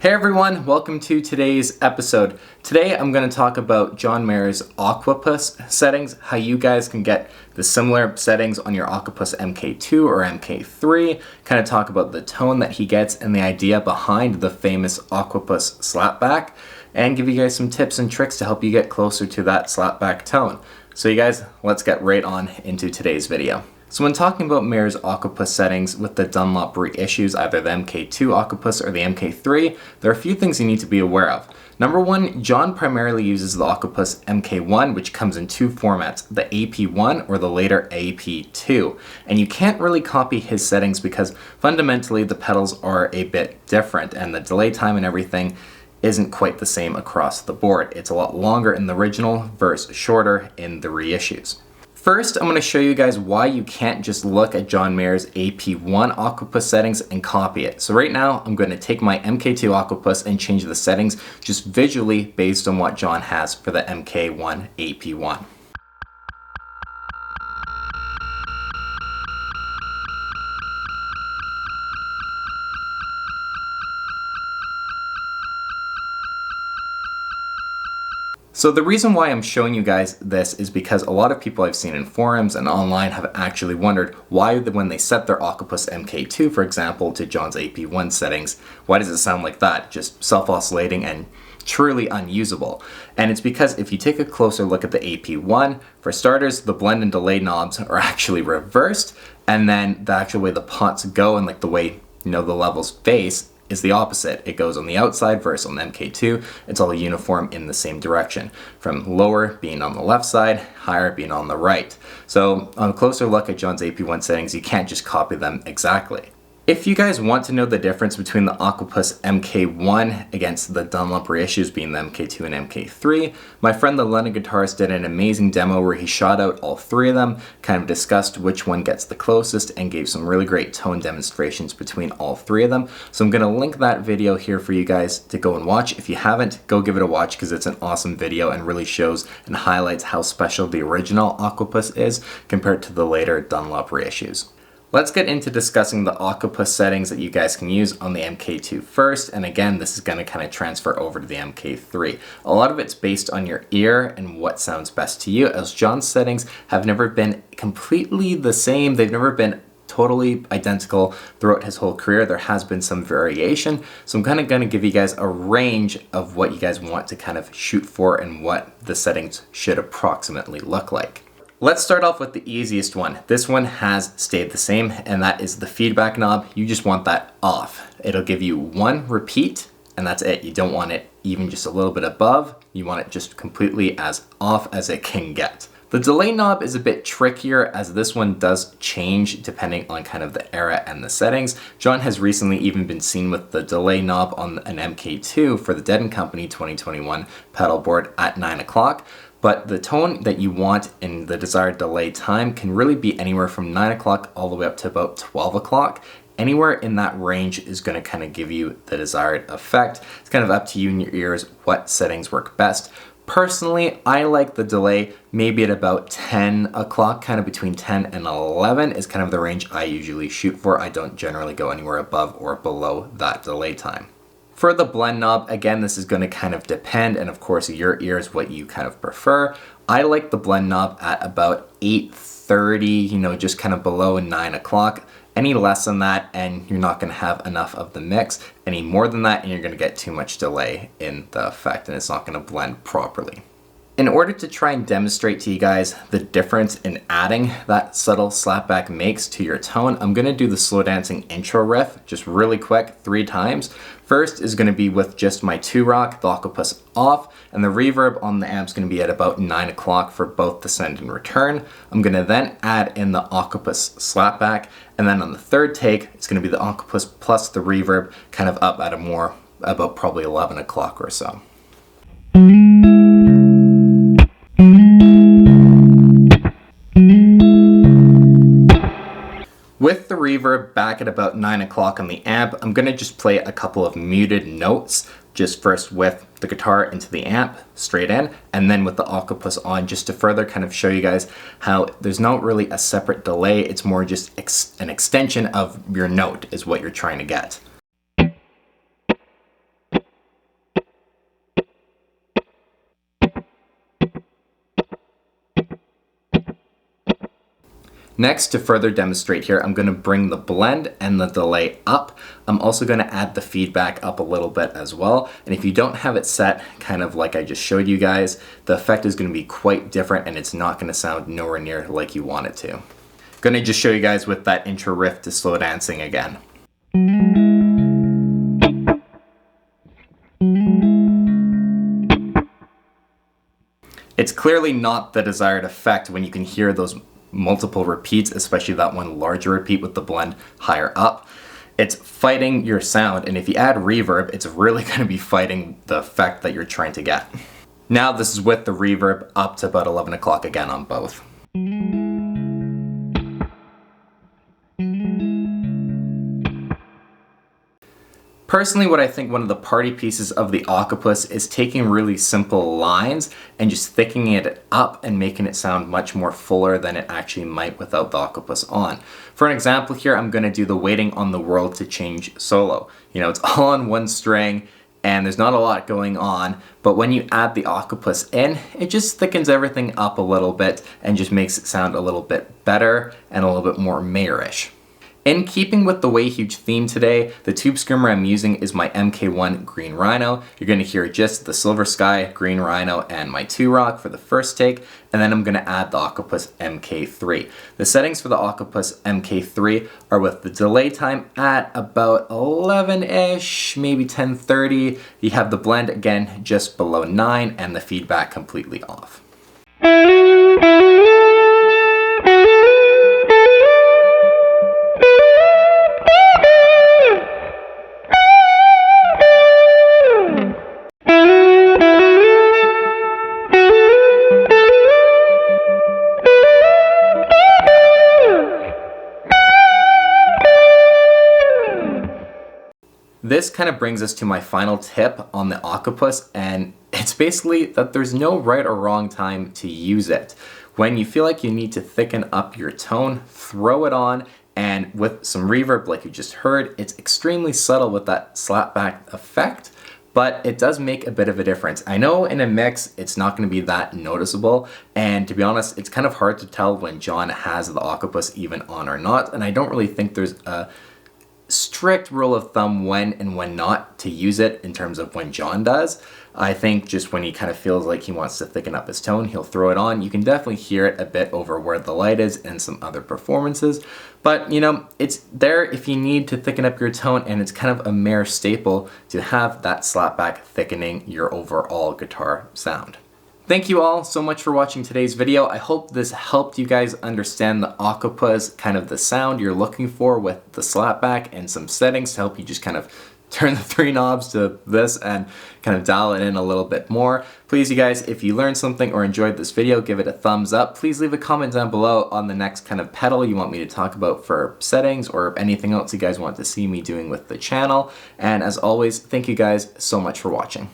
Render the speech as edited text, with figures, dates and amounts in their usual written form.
Hey everyone, welcome to today's episode. Today I'm going to talk about John Mayer's Aqua Puss settings, how you guys can get the similar settings on your Octopus MK2 or MK3, kind of talk about the tone that he gets and the idea behind the famous Aqua Puss Slapback, and give you guys some tips and tricks to help you get closer to that slapback tone. So you guys, let's get right on into today's video. So when talking about Mayer's Octopus settings with the Dunlop reissues, either the MK2 Octopus or the MK3, there are a few things you need to be aware of. Number one, John primarily uses the Octopus MK1, which comes in two formats, the AP1 or the later AP2. And you can't really copy his settings because fundamentally the pedals are a bit different and the delay time and everything isn't quite the same across the board. It's a lot longer in the original versus shorter in the reissues. First, I'm going to show you guys why you can't just look at John Mayer's AP1 Octopus settings and copy it. So right now, I'm going to take my MK2 Octopus and change the settings just visually based on what John has for the MK1 AP1. So the reason why I'm showing you guys this is because a lot of people I've seen in forums and online have actually wondered why when they set their Octopus MK2, for example, to John's AP1 settings, why does it sound like that? Just self-oscillating and truly unusable. And it's because if you take a closer look at the AP1, for starters, the blend and delay knobs are actually reversed, and then the actual way the pots go and like the way, the levels face is the opposite. It goes on the outside versus on the MK2. It's all uniform in the same direction, from lower being on the left side, higher being on the right. So on a closer look at John's AP1 settings, you can't just copy them exactly. If you guys want to know the difference between the Octopus MK1 against the Dunlop reissues being the MK2 and MK3, my friend the London guitarist did an amazing demo where he shot out all three of them, kind of discussed which one gets the closest, and gave some really great tone demonstrations between all three of them. So I'm going to link that video here for you guys to go and watch. If you haven't, go give it a watch because it's an awesome video and really shows and highlights how special the original Octopus is compared to the later Dunlop reissues. Let's get into discussing the Octopus settings that you guys can use on the MK2 first, and again, this is going to kind of transfer over to the MK3. A lot of it's based on your ear and what sounds best to you, as John's settings have never been completely the same. They've never been totally identical throughout his whole career. There has been some variation, so I'm kind of going to give you guys a range of what you guys want to kind of shoot for and what the settings should approximately look like. Let's start off with the easiest one. This one has stayed the same, and that is the feedback knob. You just want that off. It'll give you one repeat, and that's it. You don't want it even just a little bit above. You want it just completely as off as it can get. The delay knob is a bit trickier as this one does change depending on kind of the era and the settings. John has recently even been seen with the delay knob on an MK2 for the Dead & Company 2021 pedal board at 9 o'clock. But the tone that you want in the desired delay time can really be anywhere from 9 o'clock all the way up to about 12 o'clock. Anywhere in that range is going to kind of give you the desired effect. It's kind of up to you and your ears what settings work best. Personally, I like the delay maybe at about 10 o'clock, kind of between 10 and 11 is kind of the range I usually shoot for. I don't generally go anywhere above or below that delay time. For the blend knob, again, this is going to kind of depend, and of course your ears, what you kind of prefer. I like the blend knob at about 8:30, just kind of below 9 o'clock. Any less than that and you're not going to have enough of the mix. Any more than that and you're going to get too much delay in the effect and it's not going to blend properly. In order to try and demonstrate to you guys the difference in adding that subtle slapback makes to your tone, I'm going to do the slow dancing intro riff just really quick 3 times. First is going to be with just my 2-rock, the Octopus off, and the reverb on the amp is going to be at about 9 o'clock for both the send and return. I'm going to then add in the Octopus slapback, and then on the third take, it's going to be the Octopus plus the reverb kind of up at about probably 11 o'clock or so. With the reverb back at about 9 o'clock on the amp, I'm going to just play a couple of muted notes, just first with the guitar into the amp, straight in, and then with the Octopus on, just to further kind of show you guys how there's not really a separate delay, it's more just an extension of your note is what you're trying to get. Next, to further demonstrate here, I'm going to bring the blend and the delay up. I'm also going to add the feedback up a little bit as well. And if you don't have it set kind of like I just showed you guys, the effect is going to be quite different and it's not going to sound nowhere near like you want it to. Going to just show you guys with that intro riff to slow dancing again. It's clearly not the desired effect when you can hear those multiple repeats, especially that one larger repeat with the blend higher up. It's fighting your sound, and if you add reverb, it's really going to be fighting the effect that you're trying to get. Now this is with the reverb up to about 11 o'clock again on both. Personally, what I think one of the party pieces of the Octopus is taking really simple lines and just thickening it up and making it sound much more fuller than it actually might without the Octopus on. For an example here, I'm going to do the Waiting on the World to Change solo. You know, it's all on one string and there's not a lot going on, but when you add the Octopus in, it just thickens everything up a little bit and just makes it sound a little bit better and a little bit more Mayer-ish. In keeping with the Way Huge theme today, the tube screamer I'm using is my MK1 Green Rhino. You're going to hear just the Silver Sky, Green Rhino, and my 2-Rock for the first take, and then I'm going to add the Octopus MK3. The settings for the Octopus MK3 are with the delay time at about 11-ish, maybe 10:30. You have the blend again just below 9 and the feedback completely off. This kind of brings us to my final tip on the Octopus, and it's basically that there's no right or wrong time to use it. When you feel like you need to thicken up your tone, throw it on, and with some reverb like you just heard, it's extremely subtle with that slapback effect, but it does make a bit of a difference. I know in a mix, it's not going to be that noticeable, and to be honest, it's kind of hard to tell when John has the Octopus even on or not, and I don't really think there's a strict rule of thumb when and when not to use it in terms of when John does. I think just when he kind of feels like he wants to thicken up his tone, he'll throw it on. You can definitely hear it a bit over Where the Light Is and some other performances, but you know, it's there if you need to thicken up your tone, and it's kind of a Mayer staple to have that slapback thickening your overall guitar sound. Thank you all so much for watching today's video. I hope this helped you guys understand the Octopus, kind of the sound you're looking for with the slapback and some settings to help you just kind of turn the 3 knobs to this and kind of dial it in a little bit more. Please, you guys, if you learned something or enjoyed this video, give it a thumbs up. Please leave a comment down below on the next kind of pedal you want me to talk about for settings or anything else you guys want to see me doing with the channel. And as always, thank you guys so much for watching.